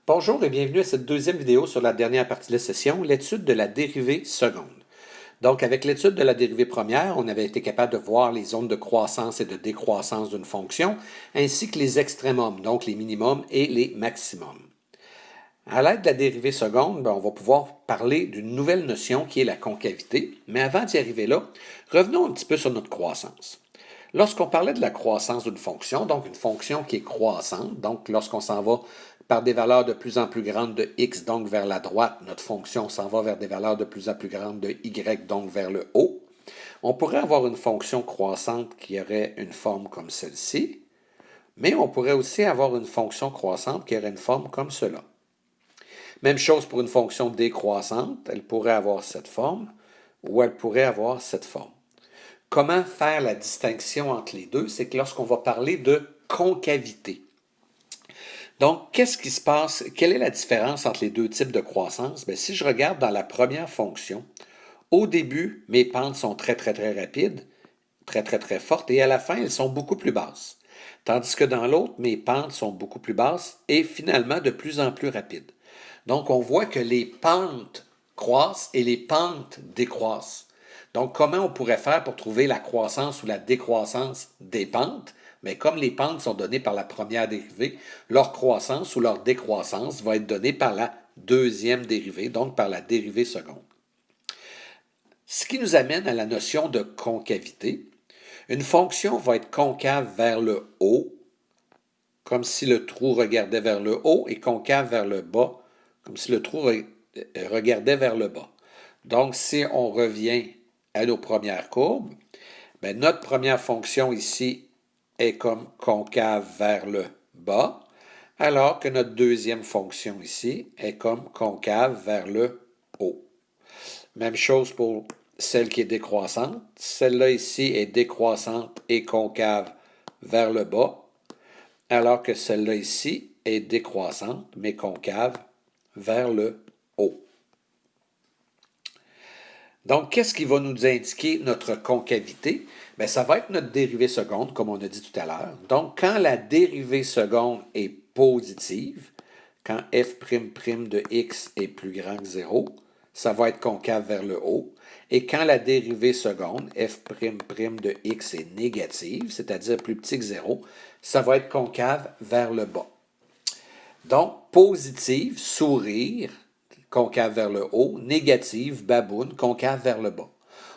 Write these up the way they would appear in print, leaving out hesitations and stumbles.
Bonjour et bienvenue à cette deuxième vidéo sur la dernière partie de la session, l'étude de la dérivée seconde. Donc, avec l'étude de la dérivée première, on avait été capable de voir les zones de croissance et de décroissance d'une fonction, ainsi que les extrémums, donc les minimums et les maximums. À l'aide de la dérivée seconde, on va pouvoir parler d'une nouvelle notion qui est la concavité, mais avant d'y arriver là, revenons un petit peu sur notre croissance. Lorsqu'on parlait de la croissance d'une fonction, donc une fonction qui est croissante, donc lorsqu'on s'en va par des valeurs de plus en plus grandes de x, donc vers la droite, notre fonction s'en va vers des valeurs de plus en plus grandes de y, donc vers le haut, on pourrait avoir une fonction croissante qui aurait une forme comme celle-ci, mais on pourrait aussi avoir une fonction croissante qui aurait une forme comme cela. Même chose pour une fonction décroissante, elle pourrait avoir cette forme ou elle pourrait avoir cette forme. Comment faire la distinction entre les deux? C'est que lorsqu'on va parler de concavité. Donc, qu'est-ce qui se passe? Quelle est la différence entre les deux types de croissance? Bien, si je regarde dans la première fonction, au début, mes pentes sont très rapides, très fortes, et à la fin, elles sont beaucoup plus basses. Tandis que dans l'autre, mes pentes sont beaucoup plus basses et finalement de plus en plus rapides. Donc, on voit que les pentes croissent et les pentes décroissent. Donc, comment on pourrait faire pour trouver la croissance ou la décroissance des pentes? Mais comme les pentes sont données par la première dérivée, leur croissance ou leur décroissance va être donnée par la deuxième dérivée, donc par la dérivée seconde. Ce qui nous amène à la notion de concavité. Une fonction va être concave vers le haut, comme si le trou regardait vers le haut, et concave vers le bas, comme si le trou regardait vers le bas. Donc, si on revient à nos premières courbes, bien, notre première fonction ici est comme concave vers le bas, alors que notre deuxième fonction ici est comme concave vers le haut. Même chose pour celle qui est décroissante. Celle-là ici est décroissante et concave vers le bas, alors que celle-là ici est décroissante mais concave vers le haut. Donc, qu'est-ce qui va nous indiquer notre concavité? Bien, ça va être notre dérivée seconde, comme on a dit tout à l'heure. Donc, quand la dérivée seconde est positive, quand f' de x est plus grand que 0, ça va être concave vers le haut. Et quand la dérivée seconde, f' de x est négative, c'est-à-dire plus petit que 0, ça va être concave vers le bas. Donc, positive, sourire, concave vers le haut, négative, baboune, concave vers le bas.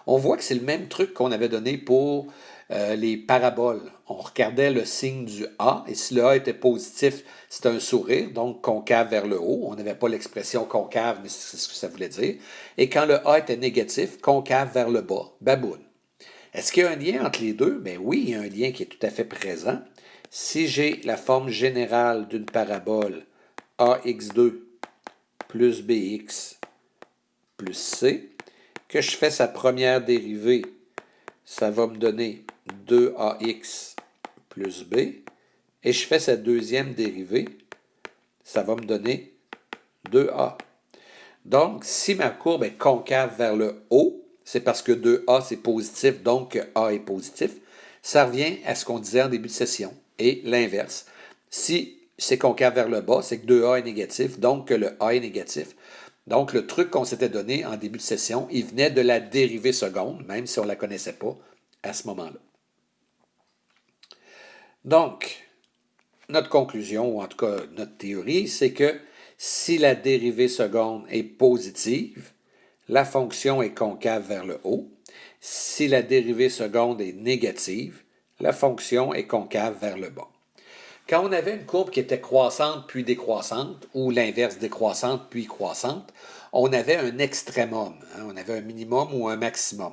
On voit que c'est le même truc qu'on avait donné pour les paraboles. On regardait le signe du A, et si le A était positif, c'était un sourire, donc concave vers le haut. On n'avait pas l'expression concave, mais c'est ce que ça voulait dire. Et quand le A était négatif, concave vers le bas, baboune. Est-ce qu'il y a un lien entre les deux? Bien oui, il y a un lien qui est tout à fait présent. Si j'ai la forme générale d'une parabole ax2 plus bx plus c, que je fais sa première dérivée, ça va me donner 2ax plus b, et je fais sa deuxième dérivée, ça va me donner 2a. Donc, si ma courbe est concave vers le haut, c'est parce que 2a c'est positif, donc a est positif. Ça revient à ce qu'on disait en début de session, et l'inverse. Si c'est concave vers le bas, c'est que 2a est négatif, donc que le a est négatif. Donc, le truc qu'on s'était donné en début de session, il venait de la dérivée seconde, même si on ne la connaissait pas à ce moment-là. Donc, notre conclusion, ou en tout cas notre théorie, c'est que si la dérivée seconde est positive, la fonction est concave vers le haut. Si la dérivée seconde est négative, la fonction est concave vers le bas. Quand on avait une courbe qui était croissante puis décroissante, ou l'inverse décroissante puis croissante, on avait un extrémum, on avait un minimum ou un maximum.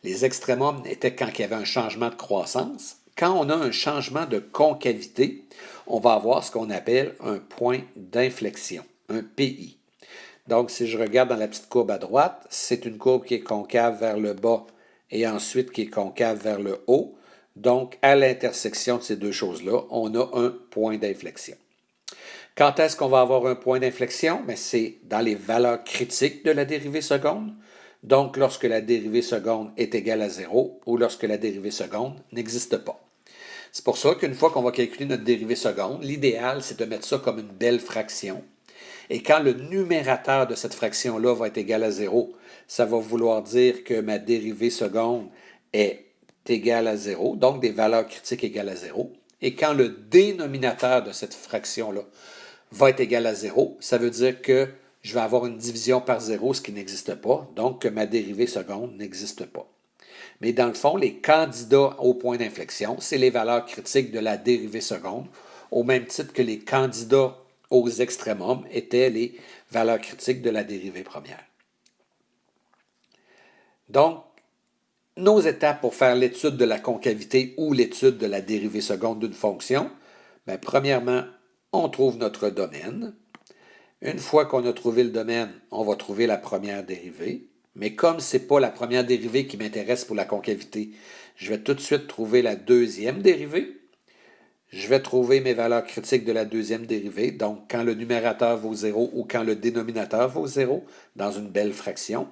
Les extrémums étaient quand il y avait un changement de croissance. Quand on a un changement de concavité, on va avoir ce qu'on appelle un point d'inflexion, un PI. Donc, si je regarde dans la petite courbe à droite, c'est une courbe qui est concave vers le bas et ensuite qui est concave vers le haut. Donc, à l'intersection de ces deux choses-là, on a un point d'inflexion. Quand est-ce qu'on va avoir un point d'inflexion? C'est dans les valeurs critiques de la dérivée seconde. Donc, lorsque la dérivée seconde est égale à 0 ou lorsque la dérivée seconde n'existe pas. C'est pour ça qu'une fois qu'on va calculer notre dérivée seconde, l'idéal, c'est de mettre ça comme une belle fraction. Et quand le numérateur de cette fraction-là va être égal à 0, ça va vouloir dire que ma dérivée seconde est égale à 0, donc des valeurs critiques égales à 0. Et quand le dénominateur de cette fraction-là va être égal à 0, ça veut dire que je vais avoir une division par 0, ce qui n'existe pas, donc que ma dérivée seconde n'existe pas. Mais dans le fond, les candidats au point d'inflexion, c'est les valeurs critiques de la dérivée seconde, au même titre que les candidats aux extrémums étaient les valeurs critiques de la dérivée première. Donc, nos étapes pour faire l'étude de la concavité ou l'étude de la dérivée seconde d'une fonction, bien, premièrement, on trouve notre domaine. Une fois qu'on a trouvé le domaine, on va trouver la première dérivée. Mais comme ce n'est pas la première dérivée qui m'intéresse pour la concavité, je vais tout de suite trouver la deuxième dérivée. Je vais trouver mes valeurs critiques de la deuxième dérivée, donc quand le numérateur vaut 0 ou quand le dénominateur vaut 0, dans une belle fraction.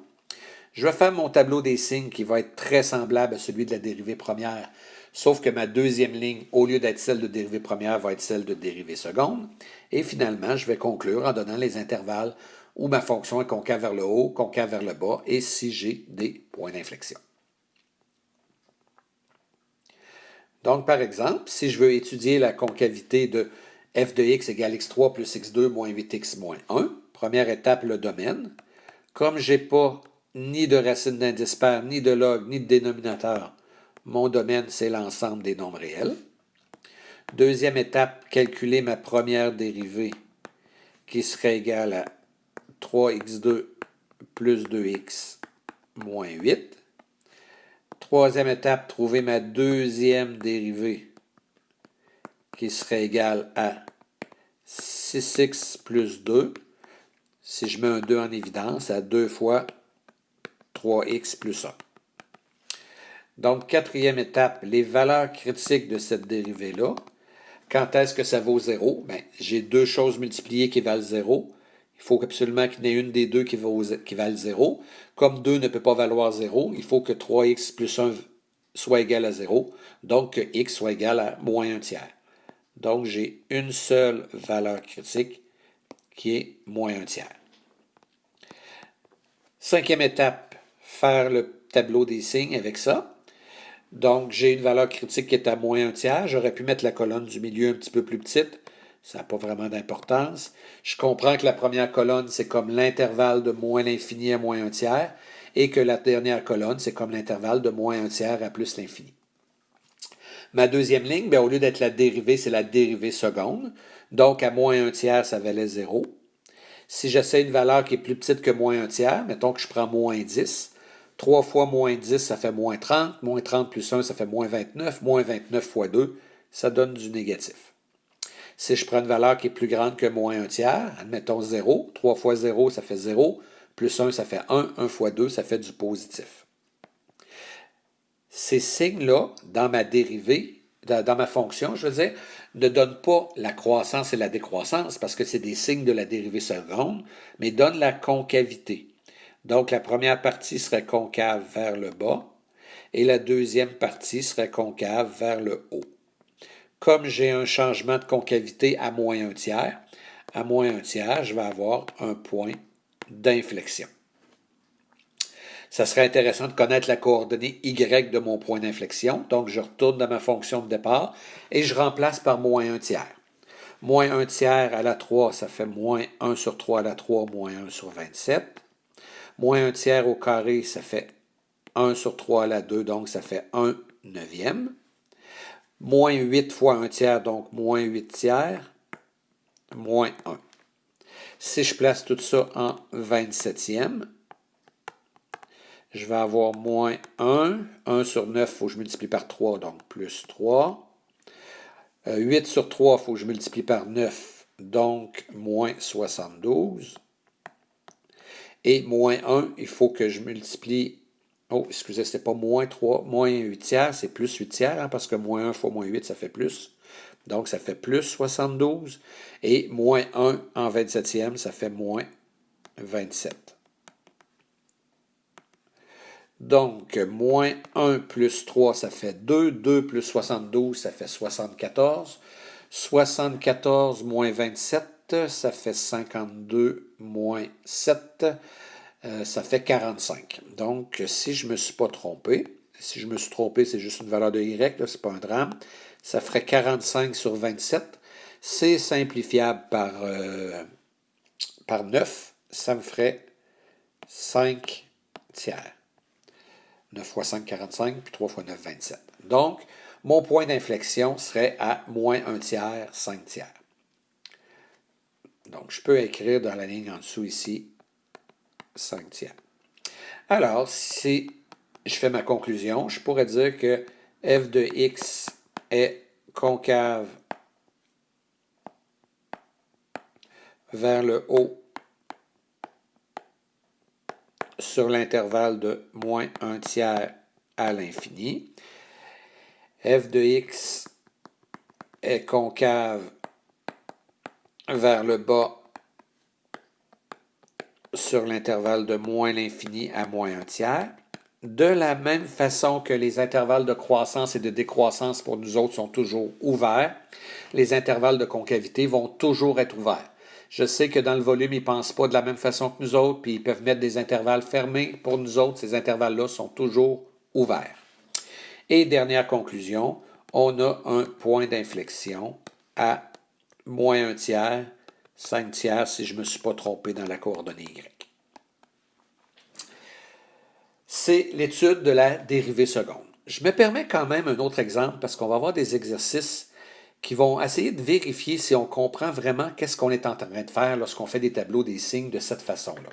Je vais faire mon tableau des signes qui va être très semblable à celui de la dérivée première, sauf que ma deuxième ligne, au lieu d'être celle de dérivée première, va être celle de dérivée seconde. Et finalement, je vais conclure en donnant les intervalles où ma fonction est concave vers le haut, concave vers le bas, et si j'ai des points d'inflexion. Donc, par exemple, si je veux étudier la concavité de f de x égale x3 plus x2 moins 8x moins 1, première étape, le domaine. Comme je n'ai pas ni de racine d'indice pair, ni de log, ni de dénominateur, mon domaine, c'est l'ensemble des nombres réels. Deuxième étape, calculer ma première dérivée qui serait égale à 3x2 plus 2x moins 8. Troisième étape, trouver ma deuxième dérivée qui serait égale à 6x plus 2. Si je mets un 2 en évidence, à 2 fois 3x plus 1. Donc, quatrième étape, les valeurs critiques de cette dérivée-là. Quand est-ce que ça vaut 0? Bien, j'ai deux choses multipliées qui valent 0. Il faut absolument qu'il y en ait une des deux qui valent 0. Comme 2 ne peut pas valoir 0, il faut que 3x plus 1 soit égal à 0. Donc, que x soit égal à moins 1 tiers. Donc, j'ai une seule valeur critique qui est moins 1 tiers. Cinquième étape, faire le tableau des signes avec ça. Donc, j'ai une valeur critique qui est à moins 1 tiers. J'aurais pu mettre la colonne du milieu un petit peu plus petite. Ça n'a pas vraiment d'importance. Je comprends que la première colonne, c'est comme l'intervalle de moins l'infini à moins 1 tiers et que la dernière colonne, c'est comme l'intervalle de moins 1 tiers à plus l'infini. Ma deuxième ligne, bien, au lieu d'être la dérivée, c'est la dérivée seconde. Donc, à moins 1 tiers, ça valait 0. Si j'essaie une valeur qui est plus petite que moins 1 tiers, mettons que je prends moins 10, 3 fois moins 10, ça fait moins 30. Moins 30 plus 1, ça fait moins 29. Moins 29 fois 2, ça donne du négatif. Si je prends une valeur qui est plus grande que moins 1 tiers, admettons 0. 3 fois 0, ça fait 0. Plus 1, ça fait 1. 1 fois 2, ça fait du positif. Ces signes-là, dans ma dérivée, dans ma fonction, je veux dire, ne donnent pas la croissance et la décroissance parce que c'est des signes de la dérivée seconde, mais donnent la concavité. Donc, la première partie serait concave vers le bas et la deuxième partie serait concave vers le haut. Comme j'ai un changement de concavité à moins 1 tiers, je vais avoir un point d'inflexion. Ça serait intéressant de connaître la coordonnée y de mon point d'inflexion. Donc, je retourne dans ma fonction de départ et je remplace par moins 1 tiers. Moins 1 tiers à la 3, ça fait moins 1 sur 3 à la 3, moins 1 sur 27. Moins 1 tiers au carré, ça fait 1 sur 3 à la 2, donc ça fait 1 neuvième. Moins 8 fois 1 tiers, donc moins 8 tiers, moins 1. Si je place tout ça en 27e, je vais avoir moins 1. 1 sur 9, il faut que je multiplie par 3, donc plus 3. 8 sur 3, il faut que je multiplie par 9, donc moins 72. Et moins 1, il faut que je multiplie... Oh, excusez, c'était pas moins 3, moins 8 tiers, c'est plus 8 tiers, hein, parce que moins 1 fois moins 8, ça fait plus. Donc, ça fait plus 72. Et moins 1 en 27e, ça fait moins 27. Donc, moins 1 plus 3, ça fait 2. 2 plus 72, ça fait 74. 74 moins 27, 7, ça fait 52 moins 7, ça fait 45. Donc, si je ne me suis pas trompé, si je me suis trompé, c'est juste une valeur de y, ce n'est pas un drame, ça ferait 45 sur 27. C'est simplifiable par 9, ça me ferait 5 tiers. 9 fois 5, 45, puis 3 fois 9, 27. Donc, mon point d'inflexion serait à moins 1 tiers, 5 tiers. Donc, je peux écrire dans la ligne en dessous ici 5 tiers. Alors, si je fais ma conclusion, je pourrais dire que f de x est concave vers le haut sur l'intervalle de moins 1 tiers à l'infini. F de x est concave vers le bas sur l'intervalle de moins l'infini à moins 1 tiers. De la même façon que les intervalles de croissance et de décroissance pour nous autres sont toujours ouverts, les intervalles de concavité vont toujours être ouverts. Je sais que dans le volume, ils ne pensent pas de la même façon que nous autres, puis ils peuvent mettre des intervalles fermés. Pour nous autres, ces intervalles-là sont toujours ouverts. Et dernière conclusion, on a un point d'inflexion à moins 1 tiers, 5 tiers si je ne me suis pas trompé dans la coordonnée Y. C'est l'étude de la dérivée seconde. Je me permets quand même un autre exemple parce qu'on va avoir des exercices qui vont essayer de vérifier si on comprend vraiment qu'est-ce qu'on est en train de faire lorsqu'on fait des tableaux, des signes de cette façon-là.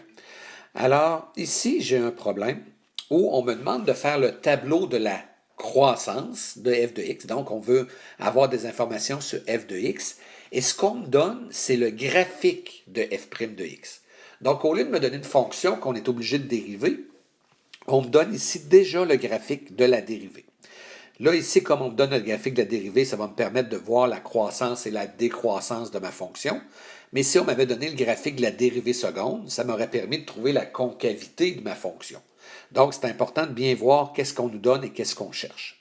Alors, ici, j'ai un problème où on me demande de faire le tableau de la croissance de f de x. Donc, on veut avoir des informations sur f de x. Et ce qu'on me donne, c'est le graphique de f' de x. Donc, au lieu de me donner une fonction qu'on est obligé de dériver, on me donne ici déjà le graphique de la dérivée. Là, ici, comme on me donne le graphique de la dérivée, ça va me permettre de voir la croissance et la décroissance de ma fonction. Mais si on m'avait donné le graphique de la dérivée seconde, ça m'aurait permis de trouver la concavité de ma fonction. Donc, c'est important de bien voir qu'est-ce qu'on nous donne et qu'est-ce qu'on cherche.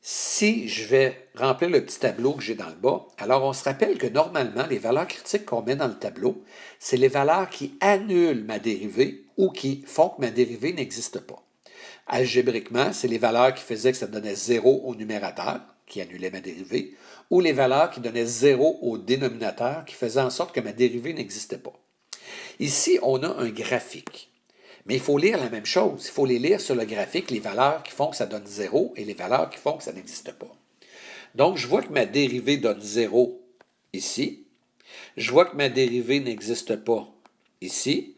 Si je vais remplir le petit tableau que j'ai dans le bas, alors on se rappelle que normalement, les valeurs critiques qu'on met dans le tableau, c'est les valeurs qui annulent ma dérivée ou qui font que ma dérivée n'existe pas. Algébriquement, c'est les valeurs qui faisaient que ça donnait 0 au numérateur, qui annulait ma dérivée, ou les valeurs qui donnaient 0 au dénominateur, qui faisaient en sorte que ma dérivée n'existait pas. Ici, on a un graphique. Mais il faut lire la même chose. Il faut les lire sur le graphique, les valeurs qui font que ça donne 0 et les valeurs qui font que ça n'existe pas. Donc, je vois que ma dérivée donne 0 ici. Je vois que ma dérivée n'existe pas ici.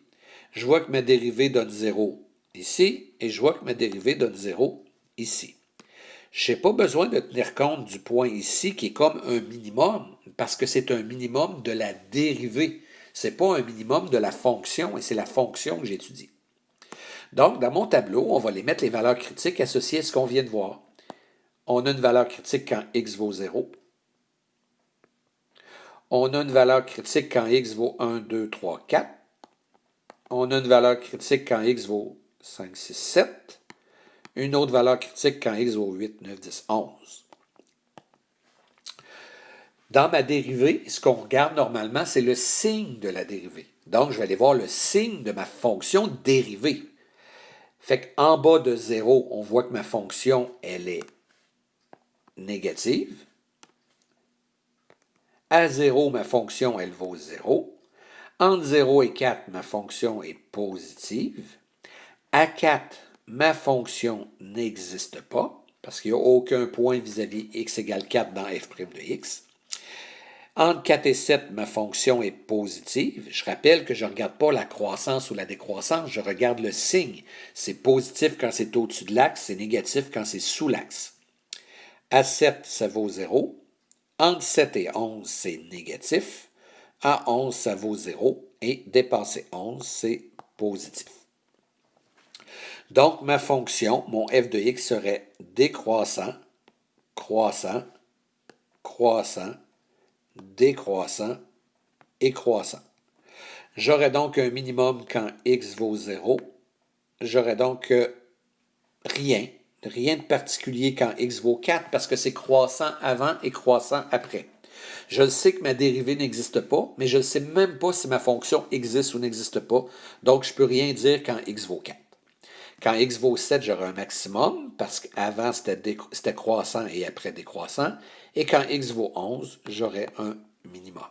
Je vois que ma dérivée donne 0 ici. Et je vois que ma dérivée donne 0 ici. Je n'ai pas besoin de tenir compte du point ici qui est comme un minimum parce que c'est un minimum de la dérivée. Ce n'est pas un minimum de la fonction et c'est la fonction que j'étudie. Donc, dans mon tableau, on va les mettre les valeurs critiques associées à ce qu'on vient de voir. On a une valeur critique quand x vaut 0. On a une valeur critique quand x vaut 1, 2, 3, 4. On a une valeur critique quand x vaut 5, 6, 7. Une autre valeur critique quand x vaut 8, 9, 10, 11. Dans ma dérivée, ce qu'on regarde normalement, c'est le signe de la dérivée. Donc, je vais aller voir le signe de ma fonction dérivée. Fait qu'en bas de 0, on voit que ma fonction, elle est négative. À 0, ma fonction, elle vaut 0. Entre 0 et 4, ma fonction est positive. À 4, ma fonction n'existe pas, parce qu'il n'y a aucun point vis-à-vis x égale 4 dans f' de x. Entre 4 et 7, ma fonction est positive. Je rappelle que je ne regarde pas la croissance ou la décroissance, je regarde le signe. C'est positif quand c'est au-dessus de l'axe, c'est négatif quand c'est sous l'axe. À 7, ça vaut 0. Entre 7 et 11, c'est négatif. À 11, ça vaut 0. Et dépasser 11, c'est positif. Donc, ma fonction, mon f de x serait décroissant, croissant, croissant, décroissant et croissant. J'aurais donc un minimum quand x vaut 0. J'aurais donc rien de particulier quand x vaut 4 parce que c'est croissant avant et croissant après. Je sais que ma dérivée n'existe pas, mais je ne sais même pas si ma fonction existe ou n'existe pas. Donc, je ne peux rien dire quand x vaut 4. Quand x vaut 7, j'aurai un maximum, parce qu'avant, c'était croissant et après décroissant. Et quand x vaut 11, j'aurai un minimum.